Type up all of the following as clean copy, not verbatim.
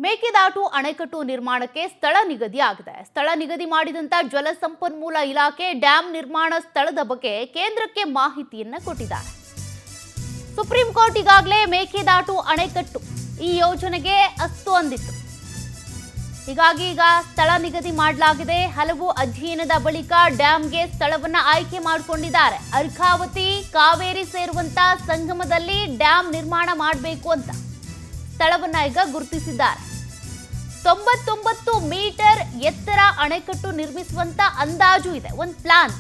ಮೇಕೆದಾಟು ಅಣೆಕಟ್ಟು ನಿರ್ಮಾಣಕ್ಕೆ ಸ್ಥಳ ನಿಗದಿ ಆಗಿದೆ. ಸ್ಥಳ ನಿಗದಿ ಮಾಡಿದಂತ ಜಲಸಂಪನ್ಮೂಲ ಇಲಾಖೆ ಡ್ಯಾಂ ನಿರ್ಮಾಣ ಸ್ಥಳದ ಬಗ್ಗೆ ಕೇಂದ್ರಕ್ಕೆ ಮಾಹಿತಿಯನ್ನ ಕೊಟ್ಟಿದ್ದಾರೆ. ಸುಪ್ರೀಂ ಕೋರ್ಟ್ ಈಗಾಗಲೇ ಮೇಕೆದಾಟು ಅಣೆಕಟ್ಟು ಈ ಯೋಜನೆಗೆ ಅಸ್ತು ಅಂದಿತ್ತು. ಹೀಗಾಗಿ ಈಗ ಸ್ಥಳ ನಿಗದಿ ಮಾಡಲಾಗಿದೆ. ಹಲವು ಅಧ್ಯಯನದ ಬಳಿಕ ಡ್ಯಾಂಗೆ ಸ್ಥಳವನ್ನ ಆಯ್ಕೆ ಮಾಡಿಕೊಂಡಿದ್ದಾರೆ. ಅರ್ಕಾವತಿ ಕಾವೇರಿ ಸೇರುವಂತ ಸಂಗಮದಲ್ಲಿ ಡ್ಯಾಂ ನಿರ್ಮಾಣ ಮಾಡಬೇಕು ಅಂತ ಸ್ಥಳವನ್ನ ಈಗ ಗುರುತಿಸಿದ್ದಾರೆ. 99 ಮೀಟರ್ ಎತ್ತರ ಅಣೆಕಟ್ಟು ನಿರ್ಮಿಸುವಂತ ಅಂದಾಜು ಇದೆ. ಒಂದು ಪ್ಲಾನ್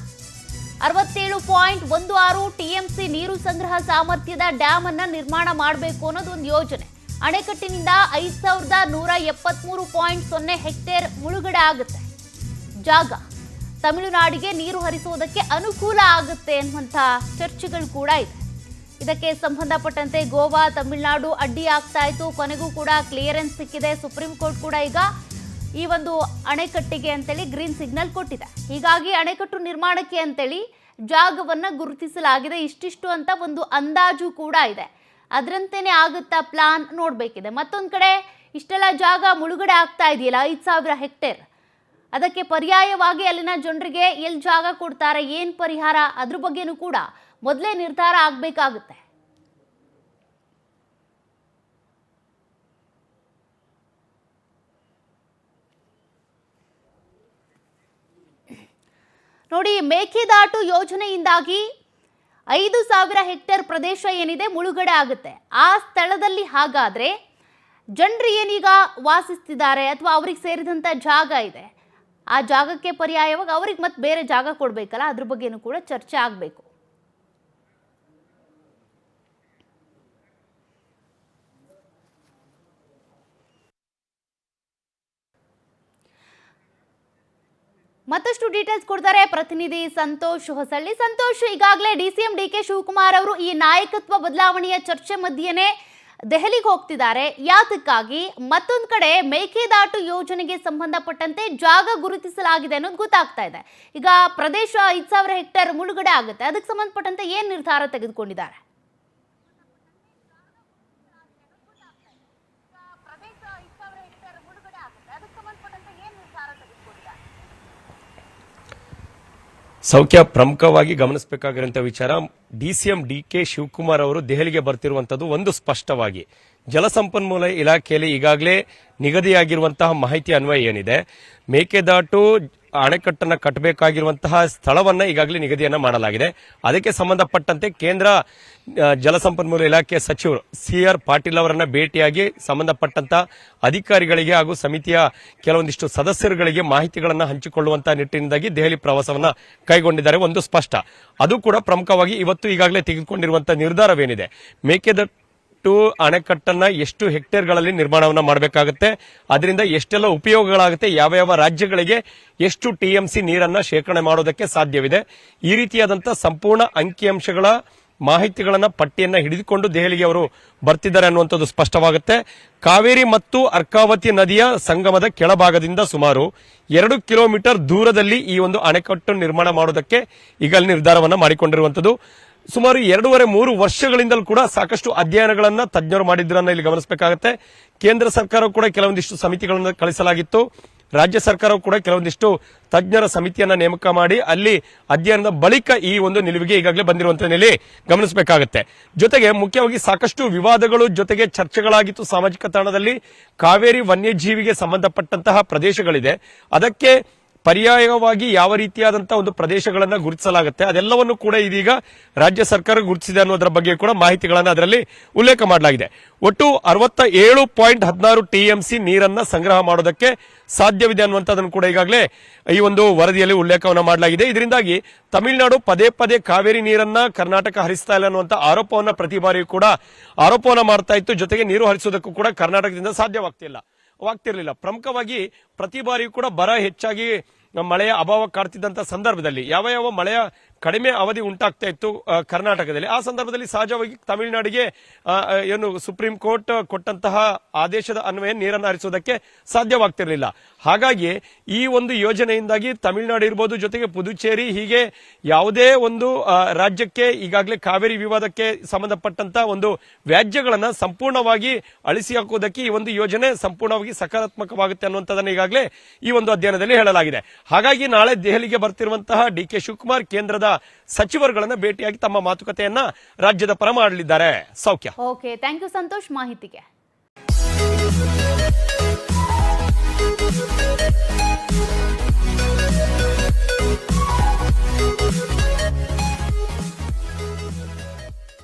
67.16 ಟಿಎಂಸಿ ನೀರು ಸಂಗ್ರಹ ಸಾಮರ್ಥ್ಯದ ಡ್ಯಾಮ್ ಅನ್ನ ನಿರ್ಮಾಣ ಮಾಡಬೇಕು ಅನ್ನೋದು ಒಂದು ಯೋಜನೆ. ಅಣೆಕಟ್ಟಿನಿಂದ 5173.0 ಹೆಕ್ಟೇರ್ ಮುಳುಗಡೆ ಆಗುತ್ತೆ ಜಾಗ. ತಮಿಳುನಾಡಿಗೆ ನೀರು ಹರಿಸುವುದಕ್ಕೆ ಅನುಕೂಲ ಆಗುತ್ತೆ ಅನ್ನುವಂಥ ಚರ್ಚೆಗಳು ಕೂಡ ಇದೆ. ಇದಕ್ಕೆ ಸಂಬಂಧಪಟ್ಟಂತೆ ಗೋವಾ, ತಮಿಳುನಾಡು ಅಡ್ಡಿ ಆಗ್ತಾ ಇತ್ತು. ಕೊನೆಗೂ ಕೂಡ ಕ್ಲಿಯರೆನ್ಸ್ ಸಿಕ್ಕಿದೆ. ಸುಪ್ರೀಂ ಕೋರ್ಟ್ ಕೂಡ ಈಗ ಈ ಒಂದು ಅಣೆಕಟ್ಟಿಗೆ ಅಂತೇಳಿ ಗ್ರೀನ್ ಸಿಗ್ನಲ್ ಕೊಟ್ಟಿದೆ. ಹೀಗಾಗಿ ಅಣೆಕಟ್ಟು ನಿರ್ಮಾಣಕ್ಕೆ ಅಂತೇಳಿ ಜಾಗವನ್ನ ಗುರುತಿಸಲಾಗಿದೆ. ಇಷ್ಟಿಷ್ಟು ಅಂತ ಒಂದು ಅಂದಾಜು ಕೂಡ ಇದೆ. ಅದರಂತೆಯೇ ಆಗುತ್ತಾ ಪ್ಲಾನ್ ನೋಡಬೇಕಿದೆ. ಮತ್ತೊಂದು ಕಡೆ ಇಷ್ಟೆಲ್ಲ ಜಾಗ ಮುಳುಗಡೆ ಆಗ್ತಾ ಇದೆಯಲ್ಲ, 5000 ಹೆಕ್ಟೇರ್, ಅದಕ್ಕೆ ಪರ್ಯಾಯವಾಗಿ ಅಲ್ಲಿನ ಜನರಿಗೆ ಎಲ್ಲಿ ಜಾಗ ಕೊಡ್ತಾರೆ, ಏನು ಪರಿಹಾರ, ಅದ್ರ ಬಗ್ಗೆನೂ ಕೂಡ ಮೊದಲೇ ನಿರ್ಧಾರ ಆಗಬೇಕಾಗುತ್ತೆ. ನೋಡಿ, ಮೇಕೆದಾಟು ಯೋಜನೆಯಿಂದಾಗಿ 5000 ಹೆಕ್ಟೇರ್ ಪ್ರದೇಶ ಏನಿದೆ ಮುಳುಗಡೆ ಆಗುತ್ತೆ. ಆ ಸ್ಥಳದಲ್ಲಿ ಹಾಗಾದ್ರೆ ಜನರು ಏನೀಗ ವಾಸಿಸ್ತಿದ್ದಾರೆ ಅಥವಾ ಅವ್ರಿಗೆ ಸೇರಿದಂಥ ಜಾಗ ಇದೆ, ಆ ಜಾಗಕ್ಕೆ ಪರ್ಯಾಯವಾಗಿ ಅವ್ರಿಗೆ ಮತ್ತೆ ಬೇರೆ ಜಾಗ ಕೊಡಬೇಕಲ್ಲ, ಅದ್ರ ಬಗ್ಗೆನೂ ಕೂಡ ಚರ್ಚೆ ಆಗಬೇಕು. ಮತ್ತಷ್ಟು ಡೀಟೇಲ್ಸ್ ಕೊಡ್ತಾರೆ ಪ್ರತಿನಿಧಿ ಸಂತೋಷ್ ಹೊಸಳ್ಳಿ. ಸಂತೋಷ್, ಈಗಾಗಲೇ ಡಿಸಿಎಂ ಡಿಕೆ ಶಿವಕುಮಾರ್ ಅವರು ಈ ನಾಯಕತ್ವ ಬದಲಾವಣೆಯ ಚರ್ಚೆ ಮಧ್ಯೆನೇ ದೆಹಲಿಗೆ ಹೋಗ್ತಿದ್ದಾರೆ. ಯಾತಕ್ಕಾಗಿ? ಮತ್ತೊಂದು ಕಡೆ ಮೇಕೆದಾಟು ಯೋಜನೆಗೆ ಸಂಬಂಧಪಟ್ಟಂತೆ ಜಾಗ ಗುರುತಿಸಲಾಗಿದೆ ಅನ್ನೋದು ಗೊತ್ತಾಗ್ತಾ ಇದೆ. ಈಗ ಪ್ರದೇಶ 5000 ಹೆಕ್ಟೇರ್ ಮುಳುಗಡೆ ಆಗುತ್ತೆ. ಅದಕ್ಕೆ ಸಂಬಂಧಪಟ್ಟಂತೆ ಏನು ನಿರ್ಧಾರ ತೆಗೆದುಕೊಂಡಿದ್ದಾರೆ? ಸೌಖ್ಯ, ಪ್ರಮುಖವಾಗಿ ಗಮನಿಸಬೇಕಾಗಿರುವಂಥ ವಿಚಾರ, ಡಿಸಿಎಂ ಡಿಕೆ ಶಿವಕುಮಾರ್ ಅವರು ದೆಹಲಿಗೆ ಬರ್ತಿರುವಂತದ್ದು ಒಂದು ಸ್ಪಷ್ಟವಾಗಿ ಜಲಸಂಪನ್ಮೂಲ ಇಲಾಖೆಯಲ್ಲಿ ಈಗಾಗಲೇ ನಿಗದಿಯಾಗಿರುವಂತಹ ಮಾಹಿತಿ ಅನ್ವಯ ಏನಿದೆ, ಮೇಕೆದಾಟು ಅಣೆಕಟ್ಟನ್ನು ಕಟ್ಟಬೇಕಾಗಿರುವಂತಹ ಸ್ಥಳವನ್ನ ಈಗಾಗಲೇ ನಿಗದಿಯನ್ನ ಮಾಡಲಾಗಿದೆ. ಅದಕ್ಕೆ ಸಂಬಂಧಪಟ್ಟಂತೆ ಕೇಂದ್ರ ಜಲಸಂಪನ್ಮೂಲ ಇಲಾಖೆ ಸಚಿವರು CR ಪಾಟೀಲ್ ಅವರನ್ನ ಭೇಟಿಯಾಗಿ ಸಂಬಂಧಪಟ್ಟಂತಹ ಅಧಿಕಾರಿಗಳಿಗೆ ಹಾಗೂ ಸಮಿತಿಯ ಕೆಲವೊಂದಿಷ್ಟು ಸದಸ್ಯರುಗಳಿಗೆ ಮಾಹಿತಿಗಳನ್ನು ಹಂಚಿಕೊಳ್ಳುವಂತಹ ನಿಟ್ಟಿನಿಂದಾಗಿ ದೆಹಲಿ ಪ್ರವಾಸವನ್ನ ಕೈಗೊಂಡಿದ್ದಾರೆ. ಒಂದು ಸ್ಪಷ್ಟ, ಅದು ಕೂಡ ಪ್ರಮುಖವಾಗಿ ಇವತ್ತು ಈಗಾಗಲೇ ತೆಗೆದುಕೊಂಡಿರುವಂತಹ ನಿರ್ಧಾರವೇನಿದೆ, ಮೇಕೆದಾಟು ಅಣೆಕಟ್ಟನ್ನ ಎಷ್ಟು ಹೆಕ್ಟೇರ್ಗಳಲ್ಲಿ ನಿರ್ಮಾಣವನ್ನ ಮಾಡಬೇಕಾಗುತ್ತೆ, ಅದರಿಂದ ಎಷ್ಟೆಲ್ಲ ಉಪಯೋಗಗಳಾಗುತ್ತೆ, ಯಾವ ಯಾವ ರಾಜ್ಯಗಳಿಗೆ ಎಷ್ಟು TMC ನೀರನ್ನ ಶೇಖರಣೆ ಮಾಡೋದಕ್ಕೆ ಸಾಧ್ಯವಿದೆ, ಈ ರೀತಿಯಾದಂತಹ ಸಂಪೂರ್ಣ ಅಂಕಿಅಂಶಗಳ ಮಾಹಿತಿಗಳನ್ನ ಪಟ್ಟಿಯನ್ನ ಹಿಡಿದುಕೊಂಡು ದೆಹಲಿಗೆ ಅವರು ಬರ್ತಿದ್ದಾರೆ ಅನ್ನುವಂಥದ್ದು ಸ್ಪಷ್ಟವಾಗುತ್ತೆ. ಕಾವೇರಿ ಮತ್ತು ಅರ್ಕಾವತಿ ನದಿಯ ಸಂಗಮದ ಕೆಳಭಾಗದಿಂದ ಸುಮಾರು 2 ಕಿಲೋಮೀಟರ್ ದೂರದಲ್ಲಿ ಈ ಒಂದು ಅಣೆಕಟ್ಟು ನಿರ್ಮಾಣ ಮಾಡೋದಕ್ಕೆ ಈಗ ನಿರ್ಧಾರವನ್ನ ಮಾಡಿಕೊಂಡಿರುವಂತದ್ದು. ಸುಮಾರು 2.5-3 ವರ್ಷಗಳಿಂದಲೂ ಕೂಡ ಸಾಕಷ್ಟು ಅಧ್ಯಯನಗಳನ್ನ ತಜ್ಞರು ಮಾಡಿದ್ರನ್ನ ಇಲ್ಲಿ ಗಮನಿಸಬೇಕಾಗುತ್ತೆ. ಕೇಂದ್ರ ಸರ್ಕಾರ ಕೂಡ ಕೆಲವೊಂದಿಷ್ಟು ಸಮಿತಿಗಳನ್ನು ಕಳಿಸಲಾಗಿತ್ತು. ರಾಜ್ಯ ಸರ್ಕಾರವು ಕೂಡ ಕೆಲವೊಂದಿಷ್ಟು ತಜ್ಞರ ಸಮಿತಿಯನ್ನ ನೇಮಕ ಮಾಡಿ ಅಲ್ಲಿ ಅಧ್ಯಯನದ ಬಳಿಕ ಈ ಒಂದು ನಿಲುವಿಗೆ ಈಗಾಗಲೇ ಬಂದಿರುವಂತಹ ನೆಲೆ ಗಮನಿಸಬೇಕಾಗುತ್ತೆ. ಜೊತೆಗೆ ಮುಖ್ಯವಾಗಿ ಸಾಕಷ್ಟು ವಿವಾದಗಳು ಜೊತೆಗೆ ಚರ್ಚೆಗಳಾಗಿತ್ತು ಸಾಮಾಜಿಕ ತಾಣದಲ್ಲಿ. ಕಾವೇರಿ ವನ್ಯಜೀವಿಗೆ ಸಂಬಂಧಪಟ್ಟಂತಹ ಪ್ರದೇಶಗಳಿದೆ, ಅದಕ್ಕೆ ಪರ್ಯಾಯವಾಗಿ ಯಾವ ರೀತಿಯಾದಂತಹ ಒಂದು ಪ್ರದೇಶಗಳನ್ನ ಗುರುತಿಸಲಾಗುತ್ತೆ, ಅದೆಲ್ಲವನ್ನು ಕೂಡ ಇದೀಗ ರಾಜ್ಯ ಸರ್ಕಾರ ಗುರುತಿಸಿದೆ ಅನ್ನೋದರ ಬಗ್ಗೆ ಕೂಡ ಮಾಹಿತಿಗಳನ್ನ ಅದರಲ್ಲಿ ಉಲ್ಲೇಖ ಮಾಡಲಾಗಿದೆ. ಒಟ್ಟು 67.16 TMC ನೀರನ್ನ ಸಂಗ್ರಹ ಮಾಡೋದಕ್ಕೆ ಸಾಧ್ಯವಿದೆ ಅನ್ನುವಂಥದ್ದನ್ನು ಕೂಡ ಈಗಾಗಲೇ ಈ ಒಂದು ವರದಿಯಲ್ಲಿ ಉಲ್ಲೇಖವನ್ನ ಮಾಡಲಾಗಿದೆ. ಇದರಿಂದಾಗಿ ತಮಿಳುನಾಡು ಪದೇ ಪದೇ ಕಾವೇರಿ ನೀರನ್ನ ಕರ್ನಾಟಕ ಹರಿಸ್ತಾ ಇಲ್ಲ ಅನ್ನುವಂಥ ಆರೋಪವನ್ನ ಪ್ರತಿ ಬಾರಿಯೂ ಕೂಡ ಆರೋಪವನ್ನ ಮಾಡ್ತಾ ಇತ್ತು. ಜೊತೆಗೆ ನೀರು ಹರಿಸೋದಕ್ಕೂ ಕೂಡ ಕರ್ನಾಟಕದಿಂದ ಸಾಧ್ಯವಾಗ್ತಿರ್ಲಿಲ್ಲ. ಪ್ರಮುಖವಾಗಿ ಪ್ರತಿ ಬಾರಿಯೂ ಕೂಡ ಬರ ಹೆಚ್ಚಾಗಿ ಮಳೆಯ ಅಭಾವ ಕಾಡ್ತಿದ್ದಂತ ಸಂದರ್ಭದಲ್ಲಿ ಯಾವ ಯಾವ ಮಳೆಯ ಕಡಿಮೆ ಅವಧಿ ಉಂಟಾಗ್ತಾ ಇತ್ತು ಕರ್ನಾಟಕದಲ್ಲಿ. ಆ ಸಂದರ್ಭದಲ್ಲಿ ಸಹಜವಾಗಿ ತಮಿಳುನಾಡಿಗೆ ಏನು ಸುಪ್ರೀಂ ಕೋರ್ಟ್ ಕೊಟ್ಟಂತಹ ಆದೇಶದ ಅನ್ವಯ ನೀರನ್ನು ಹರಿಸುವುದಕ್ಕೆ ಸಾಧ್ಯವಾಗ್ತಿರಲಿಲ್ಲ. ಹಾಗಾಗಿ ಈ ಒಂದು ಯೋಜನೆಯಿಂದಾಗಿ ತಮಿಳುನಾಡು ಇರ್ಬೋದು, ಜೊತೆಗೆ ಪುದುಚೇರಿ, ಹೀಗೆ ಯಾವುದೇ ಒಂದು ರಾಜ್ಯಕ್ಕೆ ಈಗಾಗಲೇ ಕಾವೇರಿ ವಿವಾದಕ್ಕೆ ಸಂಬಂಧಪಟ್ಟಂತ ಒಂದು ವ್ಯಾಜ್ಯಗಳನ್ನ ಸಂಪೂರ್ಣವಾಗಿ ಅಳಿಸಿ ಹಾಕುವುದಕ್ಕೆ ಈ ಒಂದು ಯೋಜನೆ ಸಂಪೂರ್ಣವಾಗಿ ಸಕಾರಾತ್ಮಕವಾಗುತ್ತೆ ಅನ್ನುವಂಥದ್ದನ್ನು ಈಗಾಗಲೇ ಈ ಒಂದು ಅಧ್ಯಯನದಲ್ಲಿ ಹೇಳಲಾಗಿದೆ. ಹಾಗಾಗಿ ನಾಳೆ ದೆಹಲಿಗೆ ಬರ್ತಿರುವಂತಹ ಡಿ.ಕೆ. ಶಿವಕುಮಾರ್ ಕೇಂದ್ರದ ಸಚಿವರುಗಳನ್ನ ಭೇಟಿಯಾಗಿ ತಮ್ಮ ಮಾತುಕತೆಯನ್ನ ರಾಜ್ಯದ ಪರ ಮಾಡಲಿದ್ದಾರೆ. ಸೌಖ್ಯ. ಓಕೆ, ಥ್ಯಾಂಕ್ ಯು ಸಂತೋಷ್ ಮಾಹಿತಿಗೆ.